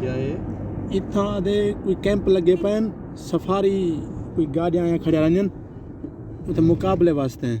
क्या है? इतना दे कोई कैंप लगे पैन सफारी कोई गाड़ियां यहाँ खड़े रहन उते मुकाबले वास्ते हैं.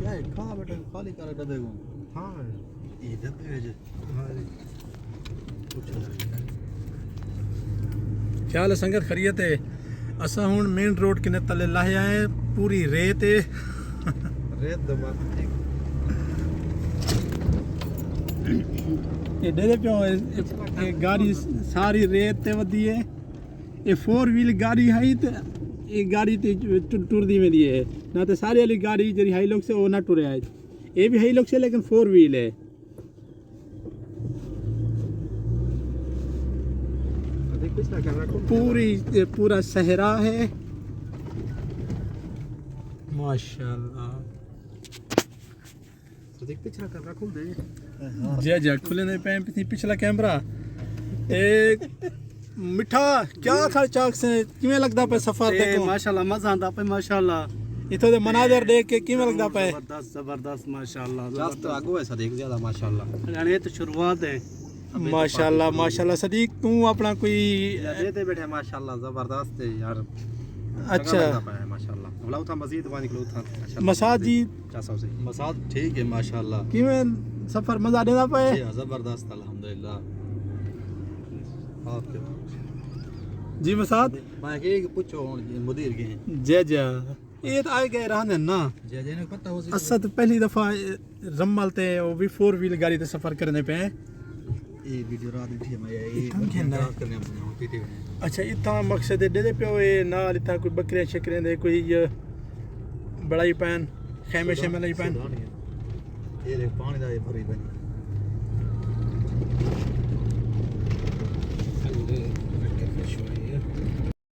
क्या है? कहाँ बैठे खाली कर डब्बे को? हाँ ये डब्बे भेजे क्या हाल है संगत खरीयत है. असा हुण मेन रोड किने तले लाहे आए पूरी रेत है. रेत दबा ये डेरे पे ये गाड़ी सारी रेत ते वदी है. ये 4 व्हील गाड़ी है ते ये गाड़ी ते टुरदी में दी है ना ते सारी वाली गाड़ी जरी हाई लोग से वो ना टुरे है. ये भी हाई लोग से लेकिन 4 व्हील है. पूरा सहरा है माशाल्लाह. पिछला कैमरा खोल दे. जी खुले नहीं पे पिछला कैमरा. एक मिठा क्या था चाक से किवें लगदा पे सफर ते को माशाल्लाह मजा आंदा पे माशाल्लाह. इथो दे मनाजर देख के किवें लगदा पे. जबरदस्त माशाल्लाह. जस्ट आगो है सदीक ज्यादा माशाल्लाह. यानी ये तो शुरुआत है माशाल्लाह माशाल्लाह. सदीक तू अपना कोई देते बैठे माशाल्लाह जबरदस्त है यार. अच्छा माशाल्लाह. वलाउ था मजीद वानी को था मसाज जी 400 से मसाज ठीक है माशाल्लाह. किवें सफर मजा देना पे. जबरदस्त अल्हम्दुलिल्लाह. आपके जी मसाद मैं के पूछो मुदीर के जय जय ये तो आए गए रहने ना जय जय ने पता हो असा तो पहली दफा रम्मल ते वो भी 4 व्हील गाड़ी ते सफर करने पे. ये वीडियो रात उठी मैं ये करने अपने पीटी में. अच्छा इतना मकसद है दे पे ये नाल इतना कोई बकरियां शकरियां दे कोई बड़ाई पैन खैमे शैमे लाई पैन. ये देख पानी दा ये भरी बनी